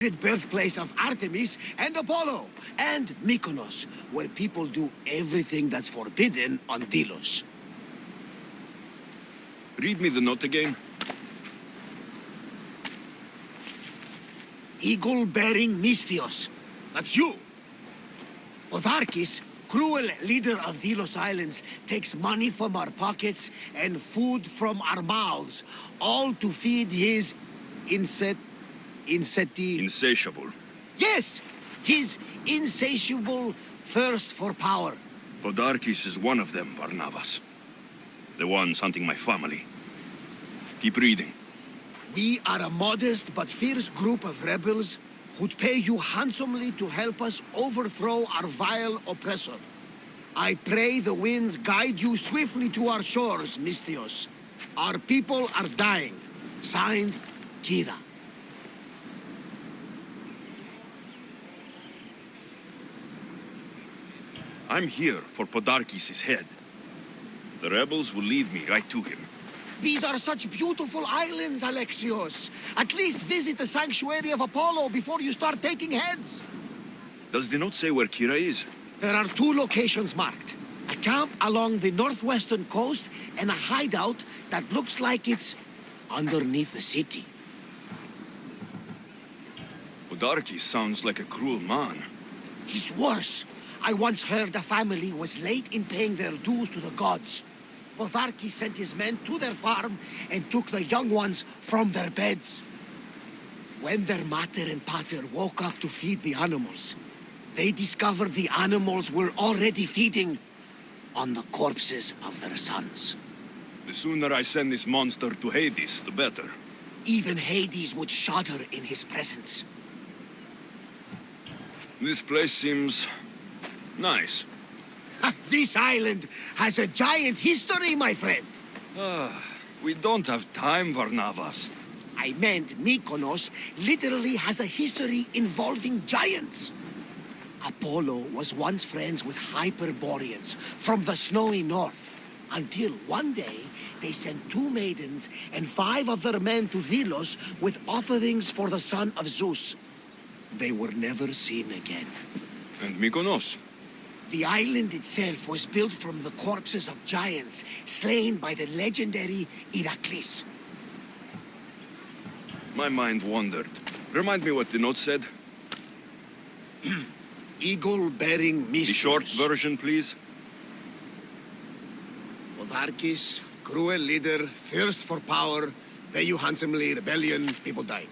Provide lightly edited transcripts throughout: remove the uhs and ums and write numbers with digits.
respected birthplace of Artemis and Apollo, and Mykonos, where people do everything that's forbidden on Delos. Read me the note again. Eagle-bearing Mystios. That's you. Podarkis, cruel leader of Delos Islands, takes money from our pockets and food from our mouths, all to feed his Insatiable. Yes! His insatiable thirst for power. Podarkis is one of them, Varnavas. The ones hunting my family. Keep reading. We are a modest but fierce group of rebels who'd pay you handsomely to help us overthrow our vile oppressor. I pray the winds guide you swiftly to our shores, Mystios. Our people are dying. Signed, Kyre. I'm here for Podarkis' head. The rebels will lead me right to him. These are such beautiful islands, Alexios. At least visit the sanctuary of Apollo before you start taking heads. Does the note say where Kyre is? There are 2 locations marked. A camp along the northwestern coast and a hideout that looks like it's underneath the city. Podarkis sounds like a cruel man. He's worse. I once heard a family was late in paying their dues to the gods. Podarkis sent his men to their farm and took the young ones from their beds. When their mater and pater woke up to feed the animals, they discovered the animals were already feeding on the corpses of their sons. The sooner I send this monster to Hades, the better. Even Hades would shudder in his presence. This place seems nice. This island has a giant history, my friend. We don't have time, Varnavas. I meant Mykonos literally has a history involving giants. Apollo was once friends with Hyperboreans from the snowy north, until one day they sent 2 maidens and 5 of their men to Delos with offerings for the son of Zeus. They were never seen again. And Mykonos? The island itself was built from the corpses of giants slain by the legendary Iraklis. My mind wandered. Remind me what the note said. Eagle-bearing Mystios. The short version, please. Podarkis, cruel leader, thirst for power, pay you handsomely, rebellion, people dying.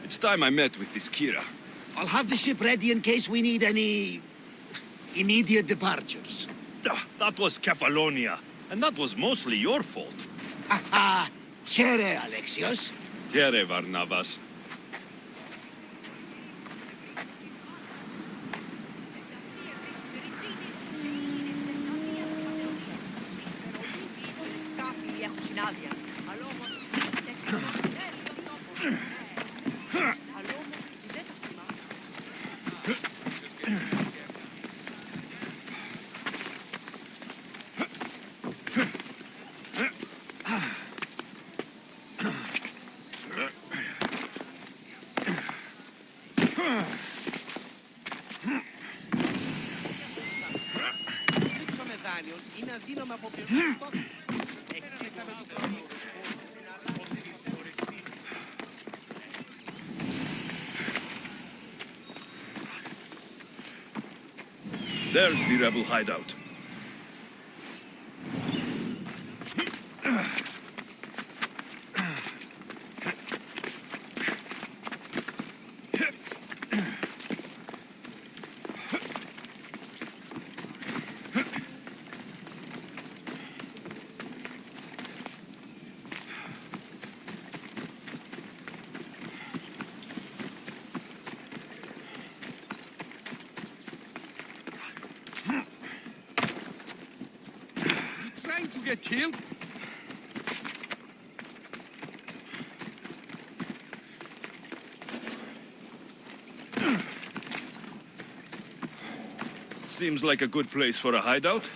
It's time I met with this Kyre. I'll have the ship ready in case we need any immediate departures. That was Kefalonia, and that was mostly your fault. Haha, Kyre, Alexios. Kyre, Varnavas. There's the rebel hideout. To get killed? Seems like a good place for a hideout.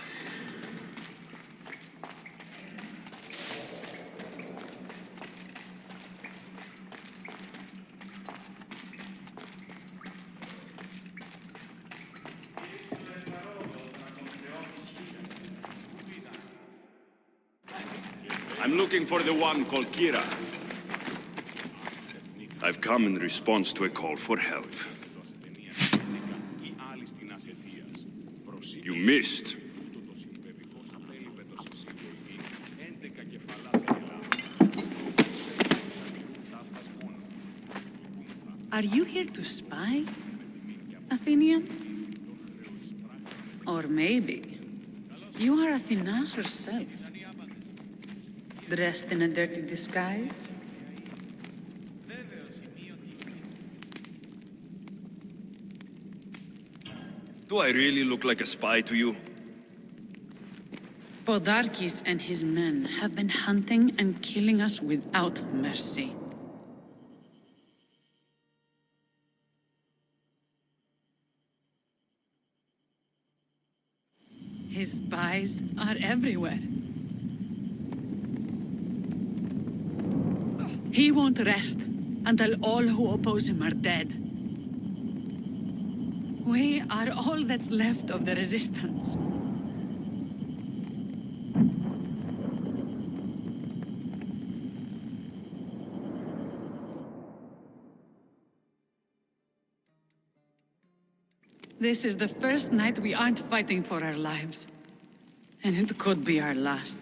I'm looking for the one called Kyre. I've come in response to a call for help. You missed. Are you here to spy, Athenian? Or maybe you are Athena herself, dressed in a dirty disguise? Do I really look like a spy to you? Podarkes and his men have been hunting and killing us without mercy. His spies are everywhere. He won't rest until all who oppose him are dead. We are all that's left of the resistance. This is the first night we aren't fighting for our lives. And it could be our last.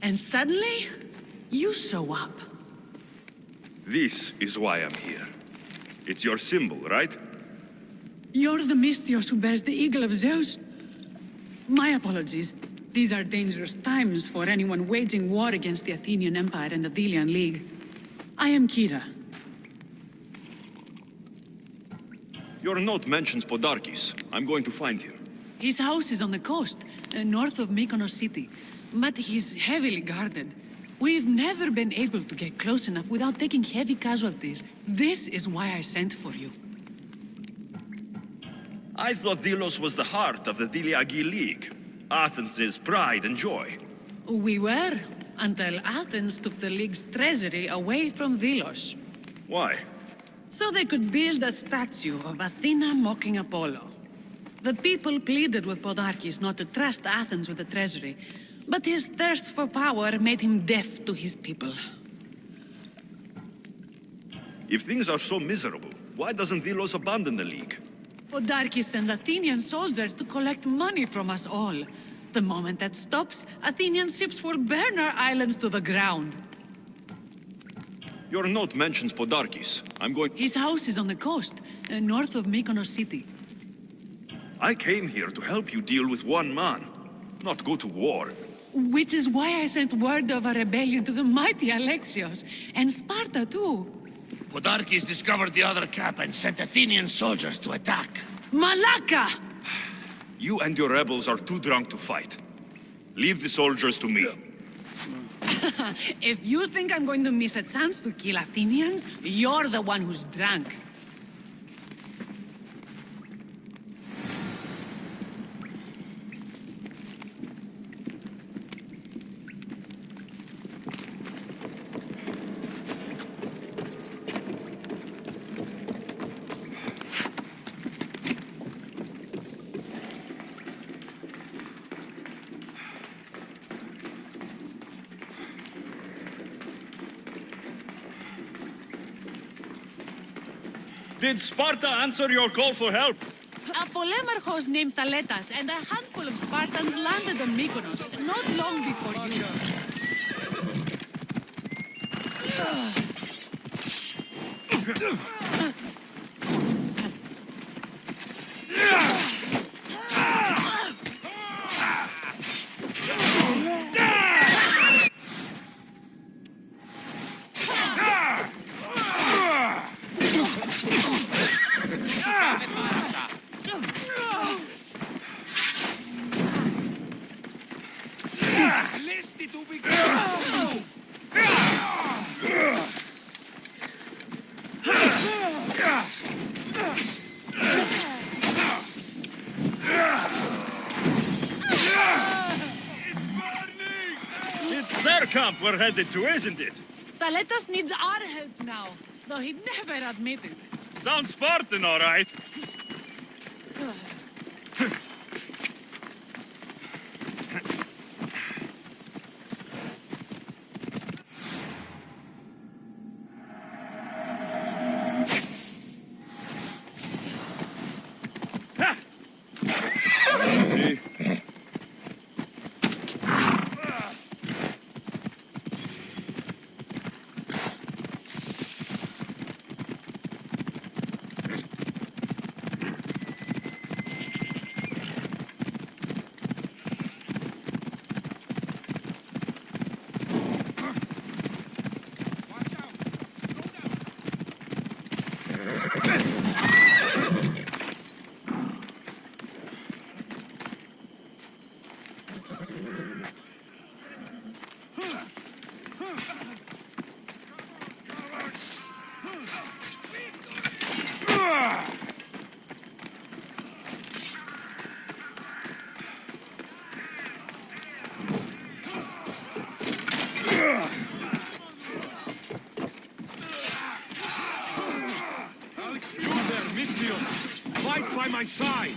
And suddenly, you show up. This is why I'm here. It's your symbol, right? You're the Mystios who bears the eagle of Zeus? My apologies. These are dangerous times for anyone waging war against the Athenian Empire and the Delian League. I am Kyre. Your note mentions Podarkes. I'm going to find him. His house is on the coast, north of Mykonos city. But he's heavily guarded. We've never been able to get close enough without taking heavy casualties. This is why I sent for you. I thought Delos was the heart of the Deliagi League. Athens' pride and joy. We were, until Athens took the League's treasury away from Delos. Why? So they could build a statue of Athena mocking Apollo. The people pleaded with Podarkes not to trust Athens with the treasury, but his thirst for power made him deaf to his people. If things are so miserable, why doesn't Delos abandon the League? Podarkes sends Athenian soldiers to collect money from us all. The moment that stops, Athenian ships will burn our islands to the ground. Your note mentions Podarkes. I'm going... His house is on the coast, north of Mykonos city. I came here to help you deal with one man, not go to war. Which is why I sent word of a rebellion to the mighty Alexios, and Sparta too. Podarkes discovered the other camp and sent Athenian soldiers to attack. Malaka! You and your rebels are too drunk to fight. Leave the soldiers to me. If you think I'm going to miss a chance to kill Athenians, you're the one who's drunk. Did Sparta answer your call for help? A polemarchos named Thaletas and a handful of Spartans landed on Mykonos, not long before you. It's their camp we're headed to, isn't it? Thaletas needs our help now, though he'd never admit it. Sounds Spartan, all right. You there, Mistios! Fight by my side!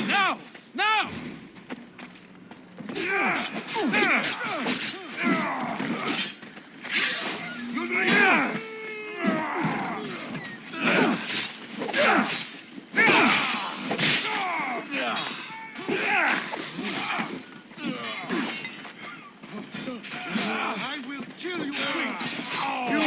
Now! Now! I will kill you all! You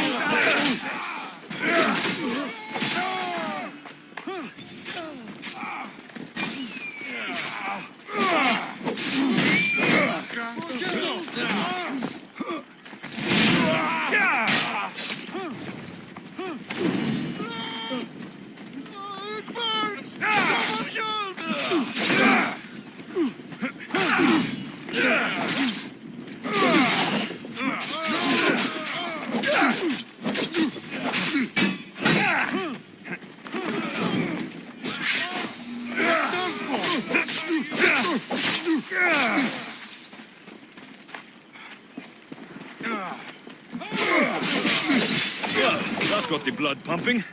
Well, that got the blood pumping.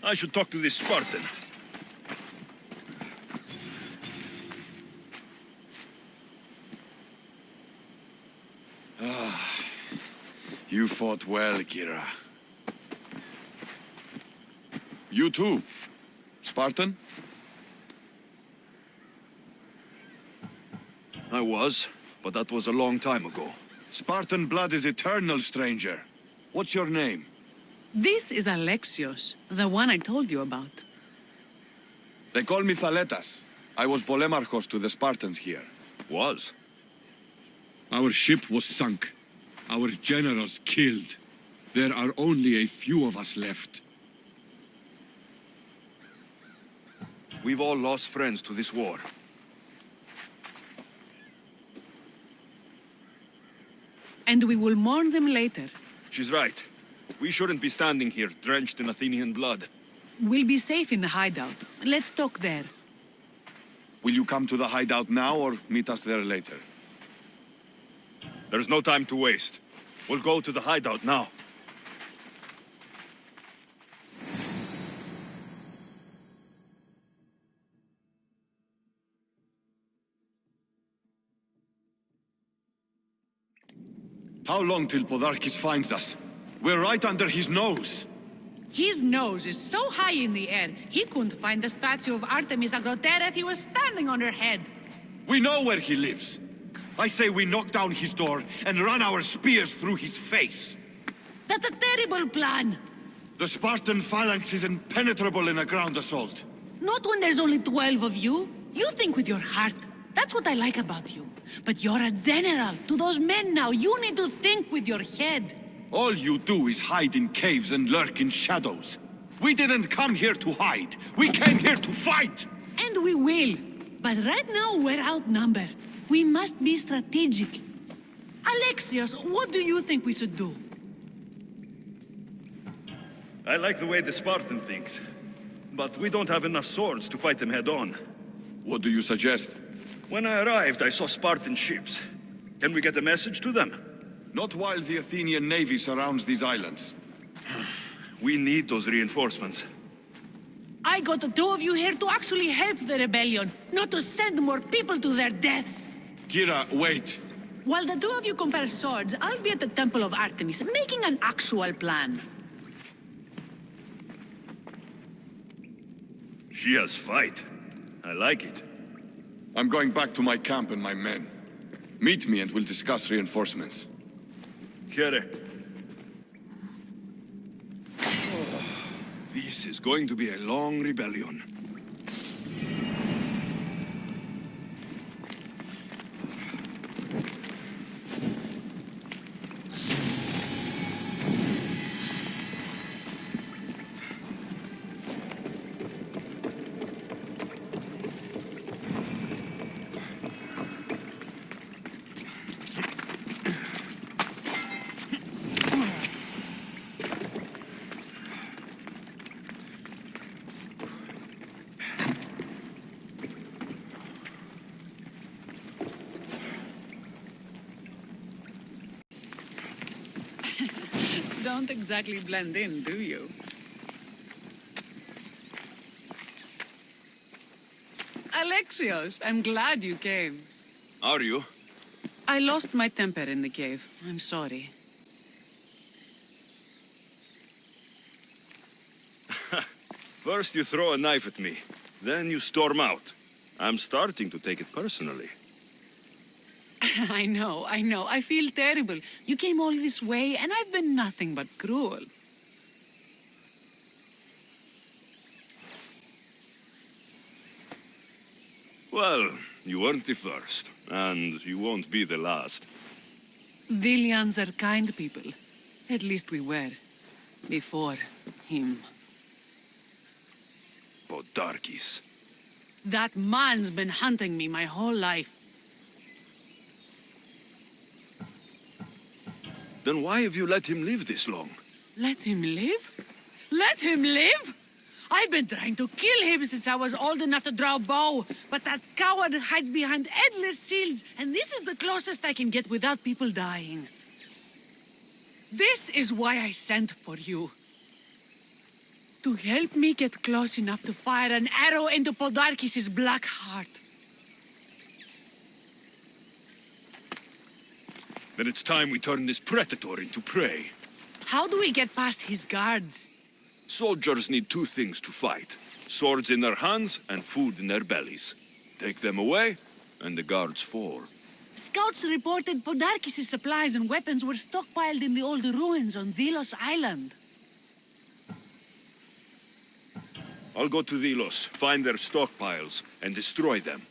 I should talk to this Spartan. You fought well, Kyre. You too, Spartan? I was, but that was a long time ago. Spartan blood is eternal, stranger. What's your name? This is Alexios, the one I told you about. They call me Thaletas. I was Polemarchos to the Spartans here. Was? Our ship was sunk. Our generals killed. There are only a few of us left. We've all lost friends to this war. And we will mourn them later. She's right. We shouldn't be standing here, drenched in Athenian blood. We'll be safe in the hideout. Let's talk there. Will you come to the hideout now or meet us there later? There's no time to waste. We'll go to the hideout now. How long till Podarkis finds us? We're right under his nose. His nose is so high in the air, he couldn't find the statue of Artemis Agrotera if he was standing on her head. We know where he lives. I say we knock down his door and run our spears through his face. That's a terrible plan. The Spartan phalanx is impenetrable in a ground assault. Not when there's only 12 of you. You think with your heart. That's what I like about you. But you're a general. To those men now, you need to think with your head. All you do is hide in caves and lurk in shadows. We didn't come here to hide. We came here to fight! And we will. But right now, we're outnumbered. We must be strategic. Alexios, what do you think we should do? I like the way the Spartan thinks. But we don't have enough swords to fight them head-on. What do you suggest? When I arrived, I saw Spartan ships. Can we get a message to them? Not while the Athenian navy surrounds these islands. We need those reinforcements. I got the two of you here to actually help the rebellion, not to send more people to their deaths. Kyre, wait. While the two of you compare swords, I'll be at the Temple of Artemis, making an actual plan. She has fight. I like it. I'm going back to my camp and my men. Meet me and we'll discuss reinforcements. Kyre. This is going to be a long rebellion. don't exactly blend in, do you? Alexios, I'm glad you came. Are you? I lost my temper in the cave. I'm sorry. First you throw a knife at me, then you storm out. I'm starting to take it personally. I know. I feel terrible. You came all this way, and I've been nothing but cruel. Well, you weren't the first, and you won't be the last. Villians are kind people. At least we were. Before him. Podarkis. That man's been hunting me my whole life. Then why have you let him live this long? Let him live? Let him live? I've been trying to kill him since I was old enough to draw a bow, but that coward hides behind endless shields, and this is the closest I can get without people dying. This is why I sent for you. To help me get close enough to fire an arrow into Podarkis' black heart. Then it's time we turn this predator into prey. How do we get past his guards? Soldiers need two things to fight. Swords in their hands and food in their bellies. Take them away, and the guards fall. Scouts reported Podarkis' supplies and weapons were stockpiled in the old ruins on Delos Island. I'll go to Delos, find their stockpiles, and destroy them.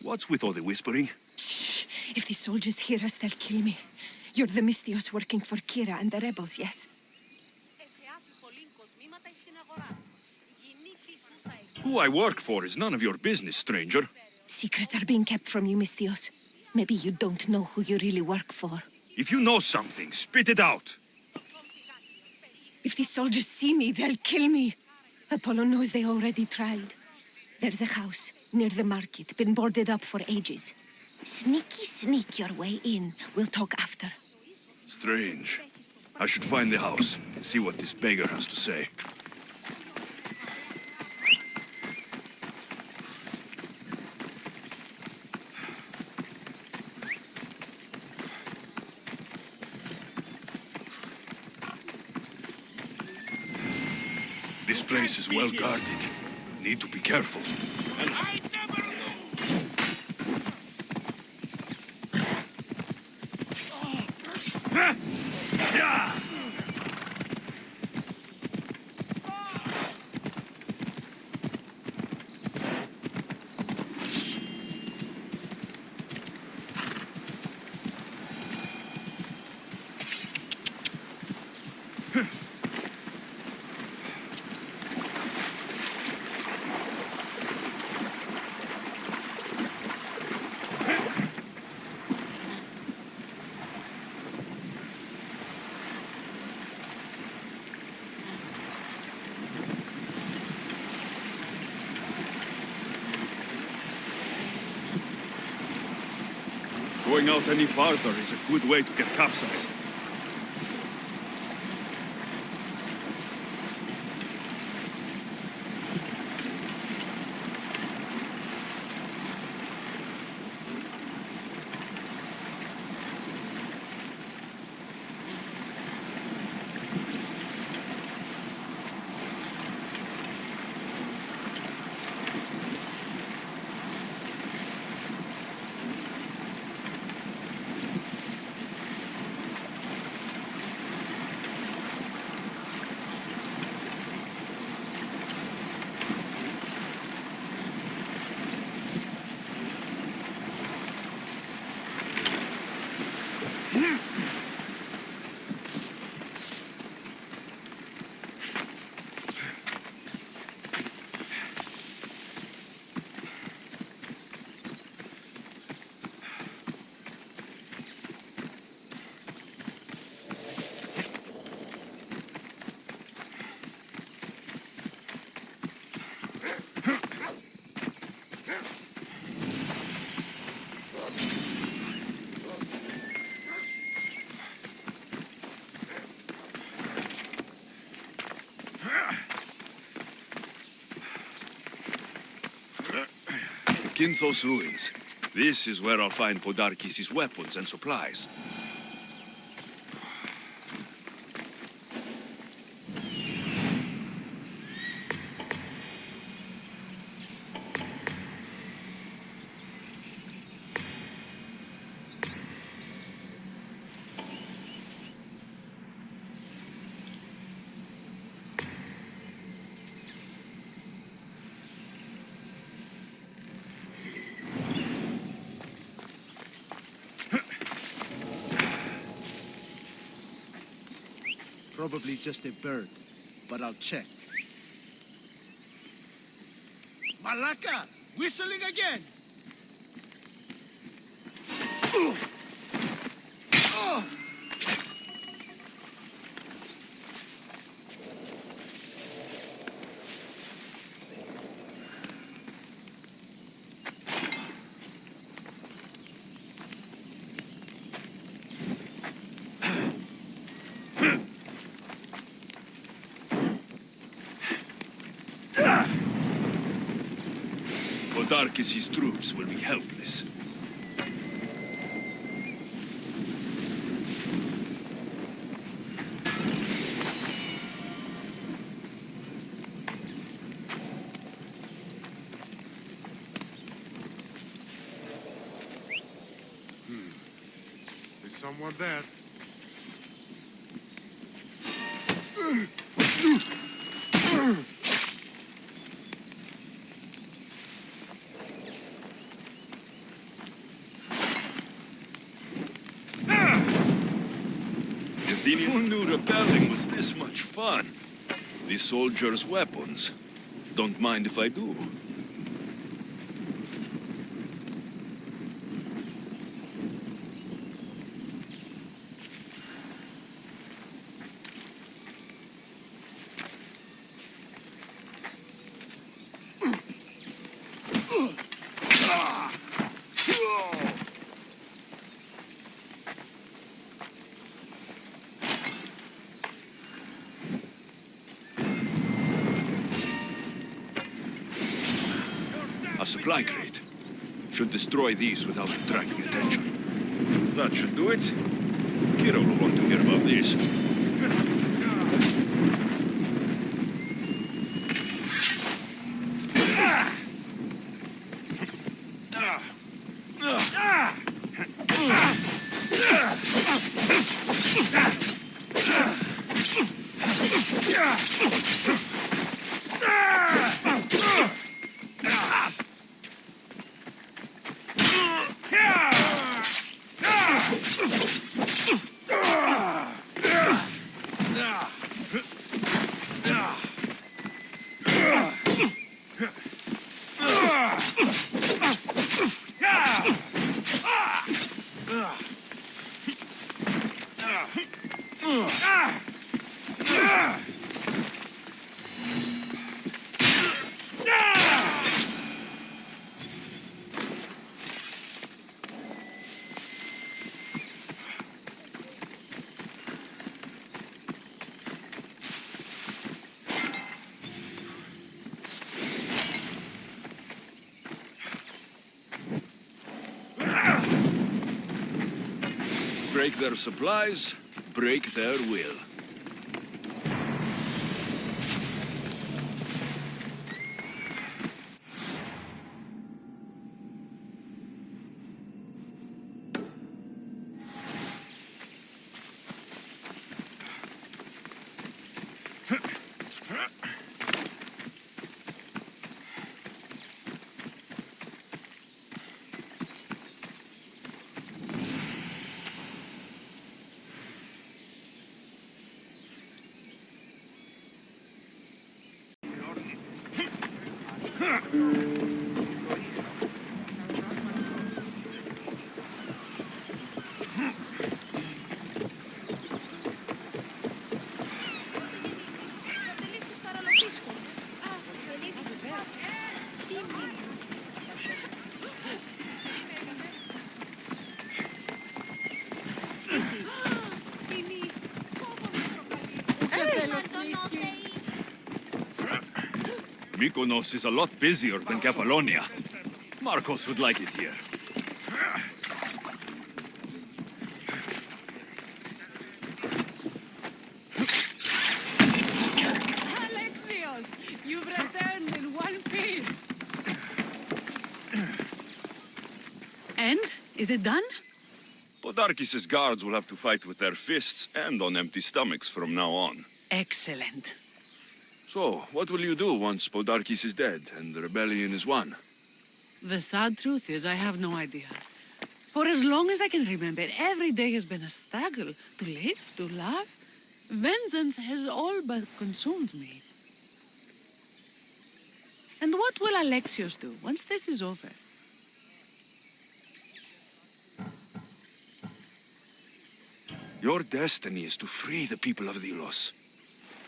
What's with all the whispering? Shh! If the soldiers hear us, they'll kill me. You're the Mystios working for Kyre and the rebels, yes? Who I work for is none of your business, stranger. Secrets are being kept from you, Mystios. Maybe you don't know who you really work for. If you know something, spit it out. If the soldiers see me, they'll kill me. Apollo knows they already tried. There's a house near the market, been boarded up for ages. Sneak your way in. We'll talk after. Strange. I should find the house, see what this beggar has to say. This place is well guarded. Need to be careful. Going out any farther is a good way to get capsized. Kinthos ruins. This is where I'll find Podarkis' weapons and supplies. Probably just a bird, but I'll check. Malaka! Whistling again! Podarkis' troops will be helpless. There's someone there. Who knew rebelling was this much fun? The soldiers' weapons. Don't mind if I do. A supply crate. Should destroy these without attracting attention. That should do it. Kyre will want to hear about this. Break their supplies, break their will. Mykonos is a lot busier than Kefalonia. Marcos would like it here. Alexios, you've returned in one piece. And? Is it done? Podarkis' guards will have to fight with their fists and on empty stomachs from now on. Excellent. So, what will you do once Podarkis is dead and the rebellion is won? The sad truth is, I have no idea. For as long as I can remember, every day has been a struggle to live, to love. Vengeance has all but consumed me. And what will Alexios do once this is over? Your destiny is to free the people of Delos.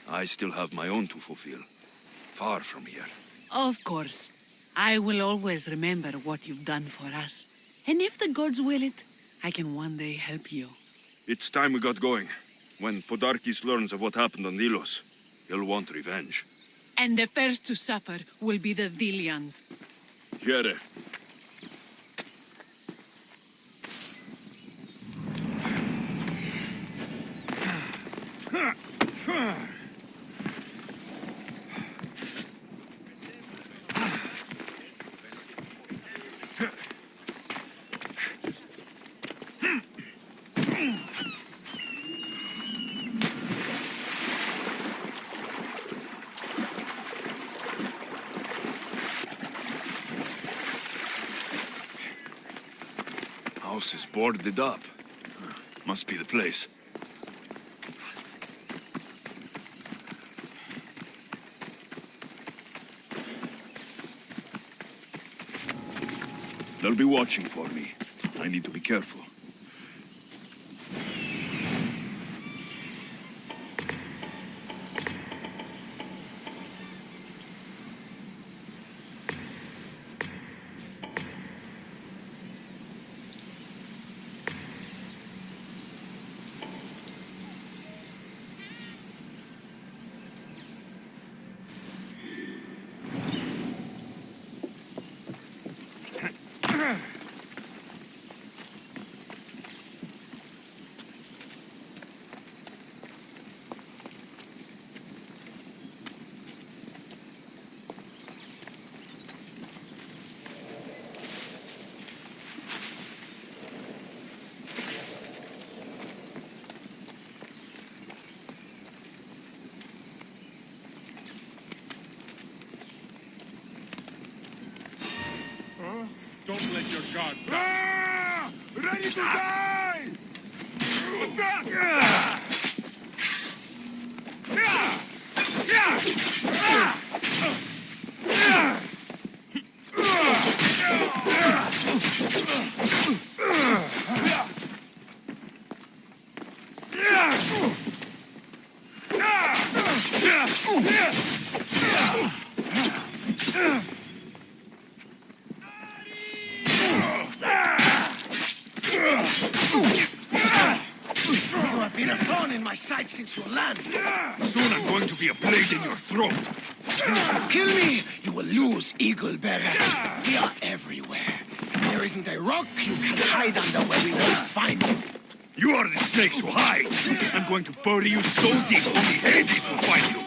I still have my own to fulfill. Far from here. Of course. I will always remember what you've done for us. And if the gods will it, I can one day help you. It's time we got going. When Podarkis learns of what happened on Delos, he'll want revenge. And the first to suffer will be the Delians. Kyre. House is boarded up. Must be the place. They'll be watching for me. I need to be careful. Don't let your guard down. Ready to die! You have been a thorn in my side since you landed. Soon I'm going to be a blade in your throat. And if you kill me, you will lose Eagle Bearer. We are everywhere. There isn't a rock you can hide under where we won't find you. You are the snakes who hide. I'm going to bury you so deep only Hades will find you.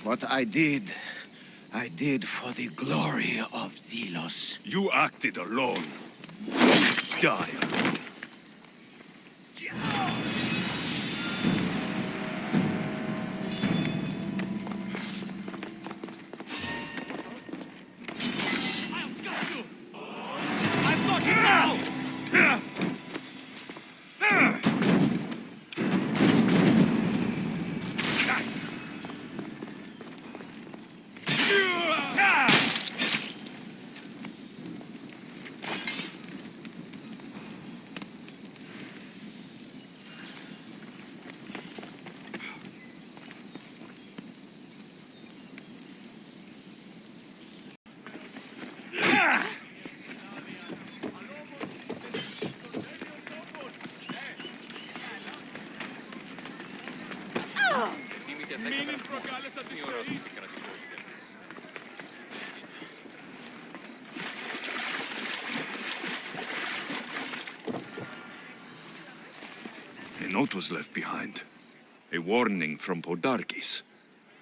What I did for the glory of Delos. You acted alone. Die alone. A note was left behind. A warning from Podarkis.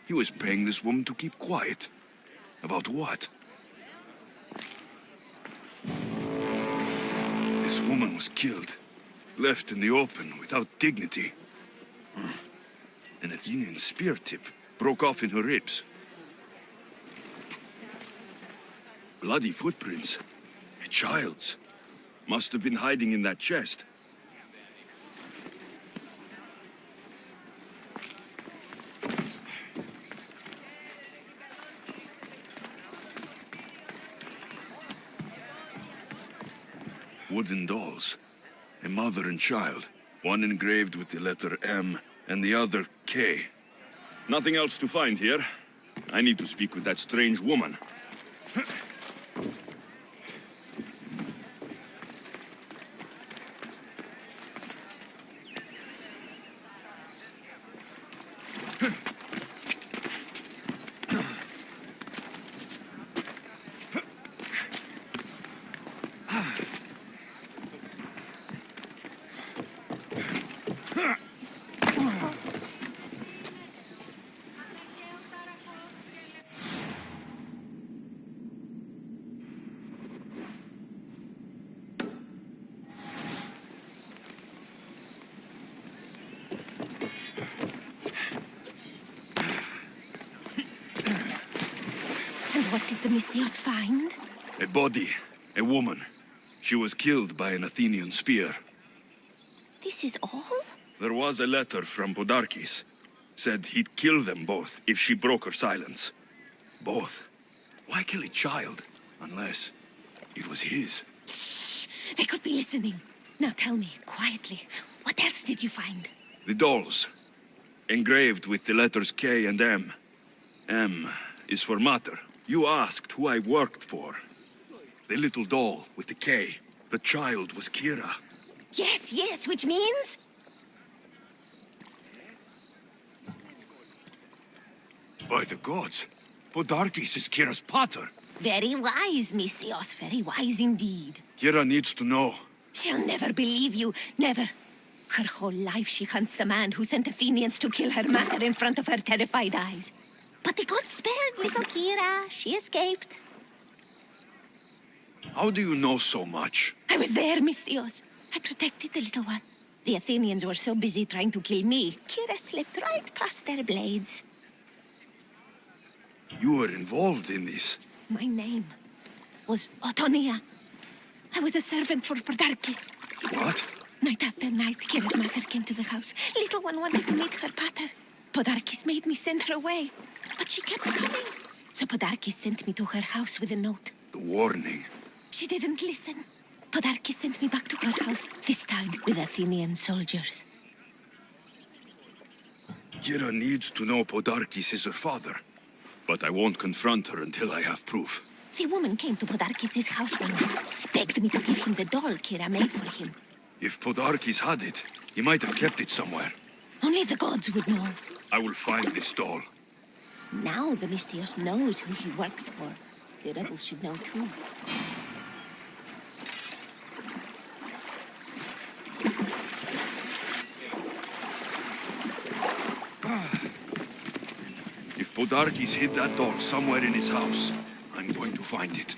He was paying this woman to keep quiet. About what? This woman was killed. Left in the open without dignity. An Athenian spear tip broke off in her ribs. Bloody footprints. A child's. Must have been hiding in that chest. Wooden dolls. A mother and child. One engraved with the letter M and the other K. Nothing else to find here. I need to speak with that strange woman. What did the Mystios find? A body. A woman. She was killed by an Athenian spear. This is all? There was a letter from Podarkis. Said he'd kill them both if she broke her silence. Both. Why kill a child? Unless it was his. Shh! They could be listening. Now tell me, quietly, what else did you find? The dolls. Engraved with the letters K and M. M is for mater. You asked who I worked for. The little doll with the K. The child was Kyre. Yes, yes, which means? By the gods, Podarkis is Kyre's pater. Very wise, Mystios, very wise indeed. Kyre needs to know. She'll never believe you, never. Her whole life she hunts the man who sent Athenians to kill her mater in front of her terrified eyes. But the gods spared little Kyre. She escaped. How do you know so much? I was there, Mystios. I protected the little one. The Athenians were so busy trying to kill me, Kyre slipped right past their blades. You were involved in this. My name was Otonia. I was a servant for Podarkis. What? Night after night, Kyre's mater came to the house. Little one wanted to meet her pater. Podarkis made me send her away, but she kept coming. So Podarkis sent me to her house with a note. The warning. She didn't listen. Podarkis sent me back to her house, this time with Athenian soldiers. Kyre needs to know Podarkis is her father. But I won't confront her until I have proof. The woman came to Podarkis' house one night, begged me to give him the doll Kyre made for him. If Podarkis had it, he might have kept it somewhere. Only the gods would know. I will find this doll. Now the Mystios knows who he works for. The rebels should know too. If If Podarkes hid that doll somewhere in his house, I'm going to find it.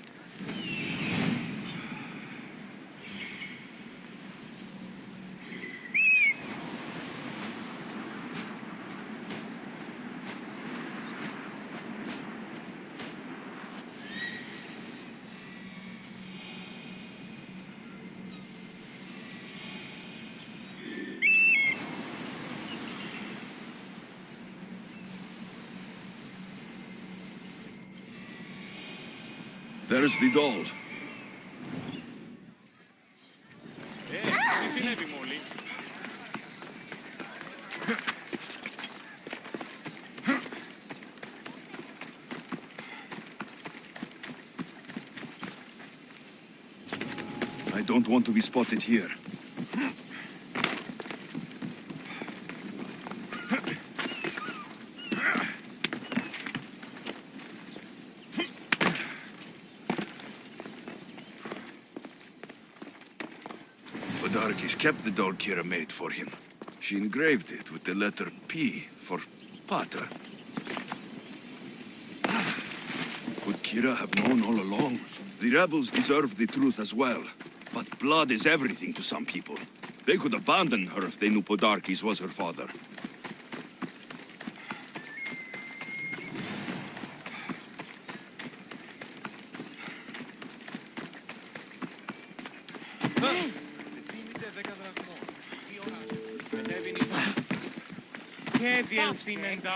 There's the doll. Τι συνέβη μόλις? I don't want to be spotted here. Podarkes kept the doll Kyre made for him. She engraved it with the letter P for Pater. Could Kyre have known all along? The rebels deserve the truth as well. But blood is everything to some people. They could abandon her if they knew Podarkes was her father. Και διευθύνεντα.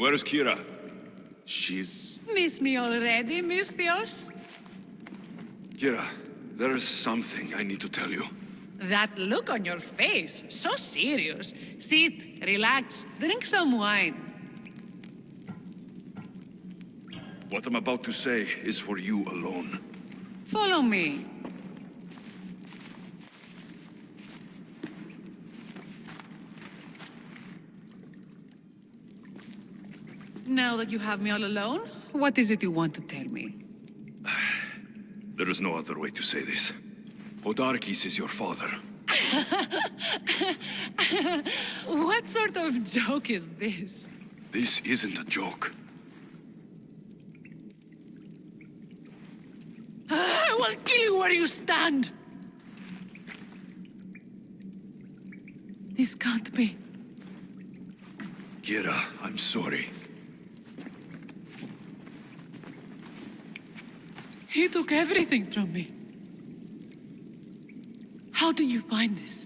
Where's Kyre? She's... Miss me already, Mystios? Kyre, there's something I need to tell you. That look on your face, so serious. Sit, relax, drink some wine. What I'm about to say is for you alone. Follow me. Now that you have me all alone, what is it you want to tell me? There is no other way to say this. Podarkes is your father. What sort of joke is this? This isn't a joke. I will kill you where you stand! This can't be. Kyre, I'm sorry. He took everything from me. How did you find this?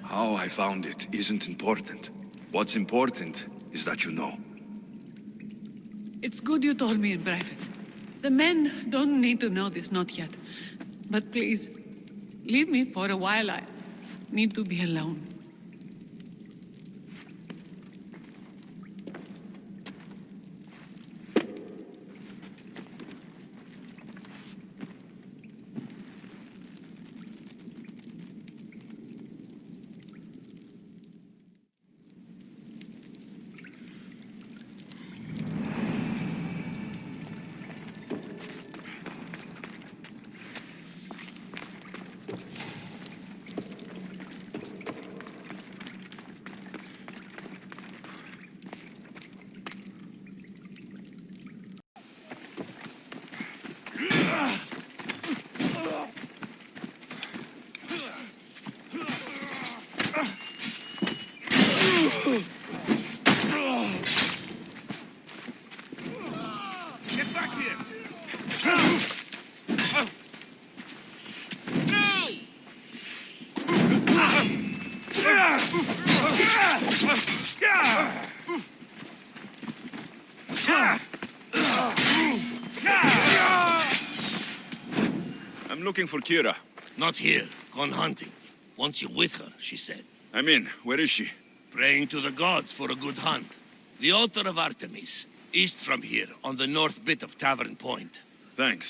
How I found it isn't important. What's important is that you know. It's good you told me in private. The men don't need to know this, not yet. But please, leave me for a while. I need to be alone. looking for Kyre. Not here. Gone hunting. Wants you with her, she said. I'm in. Where is she? Praying to the gods for a good hunt. The altar of Artemis, east from here, on the north bit of Tavern Point. Thanks.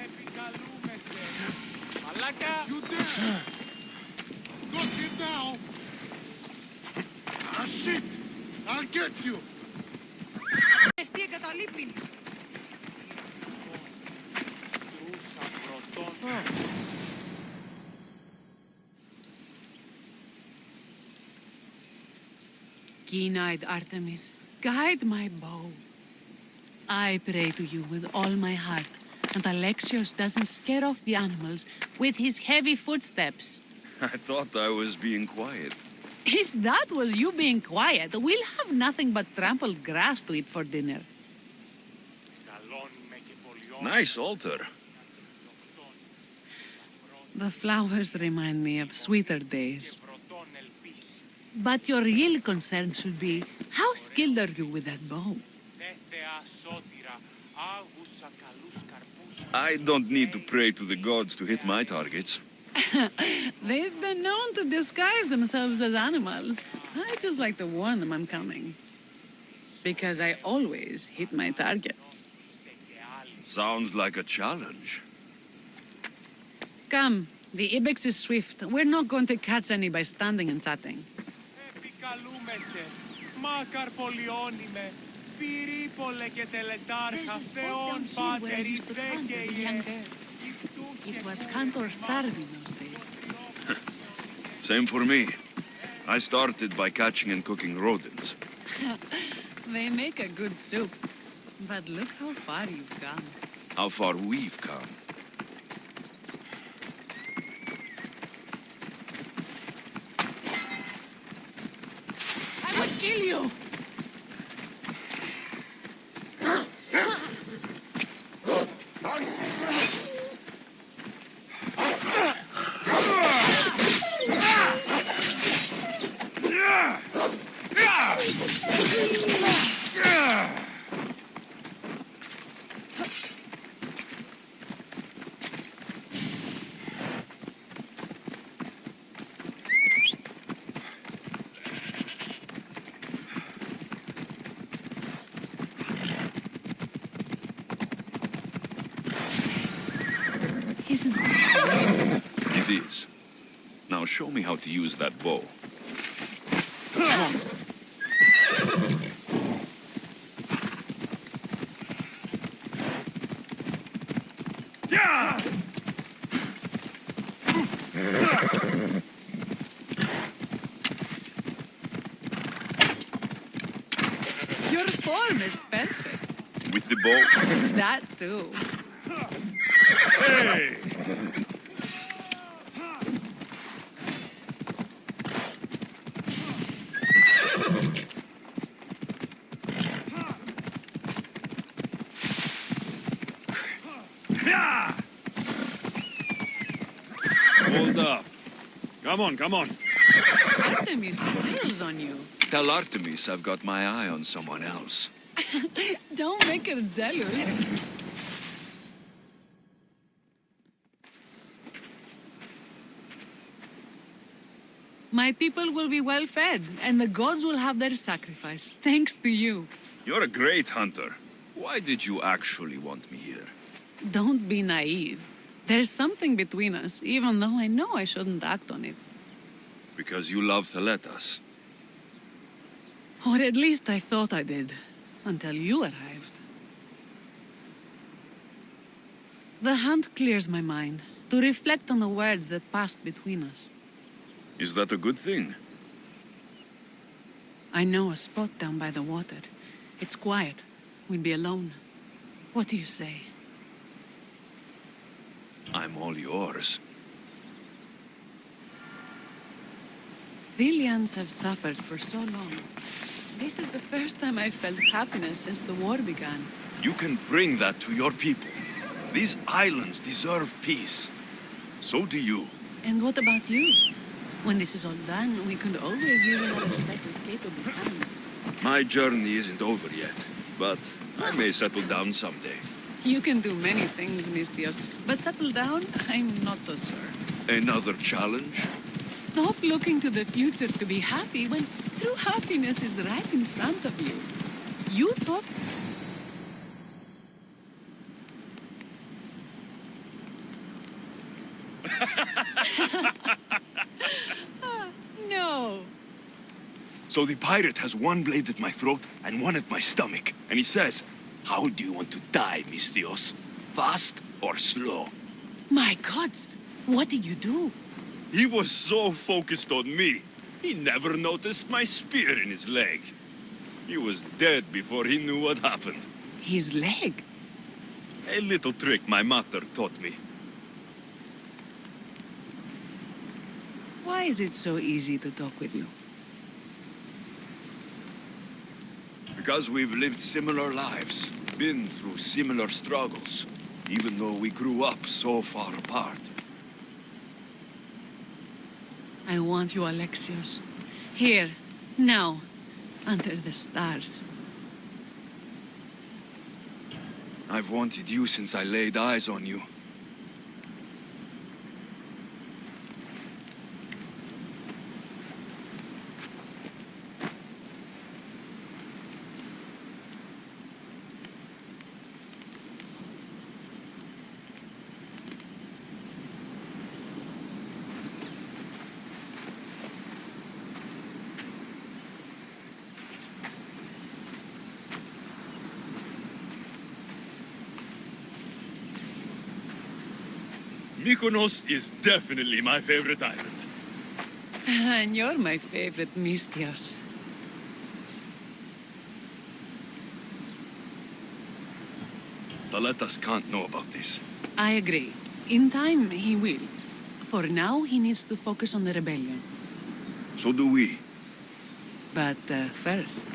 Επικαλούμεσαι. Μαλάκα. You there! Got him now! Ah, shit! I'll get you! Τι εγκαταλείπει. Στρούσα πρωτών. Keen-eyed Artemis, guide my bow. I pray to you with all my heart, and Alexios doesn't scare off the animals with his heavy footsteps. I thought I was being quiet. If that was you being quiet, we'll have nothing but trampled grass to eat for dinner. Καλώνουμε και πολιών. Nice altar. The flowers remind me of sweeter days. Πρωτών ελπίς. But your real concern should be, how skilled are you with that bow? Δε θεά σώτηρα. Άγουσα καλούς καρπούς. I don't need to pray to the gods to hit my targets. They've been known to disguise themselves as animals. I just like to warn them I'm coming. Because I always hit my targets. Sounds like a challenge. Come, the ibex is swift. We're not going to catch any by standing and chatting. Επικαλούμεσαι. Μάκαρ πολιών είμαι. Πυρίπολε και τελετάρχα. Θεόν πάτερ ιδέ και ιέ. It was hunt or starve in those days. Same for me. I started by catching and cooking rodents. They make a good soup. But look how far you've gone. How far we've come. I will kill you! Isn't it? It is. Now show me how to use that bow. Your form is perfect. With the bow? That too. Hey! Hold up. Come on, come on. Artemis smiles on you. Tell Artemis I've got my eye on someone else. Don't make her jealous. My people will be well fed, and the gods will have their sacrifice, thanks to you. You're a great hunter. Why did you actually want me here? Don't be naive. There's something between us, even though I know I shouldn't act on it. Because you love Theletas. Or at least I thought I did, until you arrived. The hunt clears my mind, to reflect on the words that passed between us. Is that a good thing? I know a spot down by the water. It's quiet. We'd be alone. What do you say? I'm all yours. Villians have suffered for so long. This is the first time I've felt happiness since the war began. You can bring that to your people. These islands deserve peace. So do you. And what about you? When this is all done, we could always use another set of capable hands. My journey isn't over yet, but I may settle down someday. You can do many things, Mistios, but settle down, I'm not so sure. Another challenge? Stop looking to the future to be happy when true happiness is right in front of you. You thought... No. So the pirate has one blade at my throat and one at my stomach. And he says, how do you want to die, Mistios? Fast or slow? My gods, what did you do? He was so focused on me, he never noticed my spear in his leg. He was dead before he knew what happened. His leg? A little trick my mother taught me. Why is it so easy to talk with you? Because we've lived similar lives, been through similar struggles, even though we grew up so far apart. I want you, Alexios. Here, now, under the stars. I've wanted you since I laid eyes on you. Mykonos is definitely my favorite island. And you're my favorite, Mistios. Thaletas can't know about this. I agree. In time, he will. For now, he needs to focus on the rebellion. So do we. But first,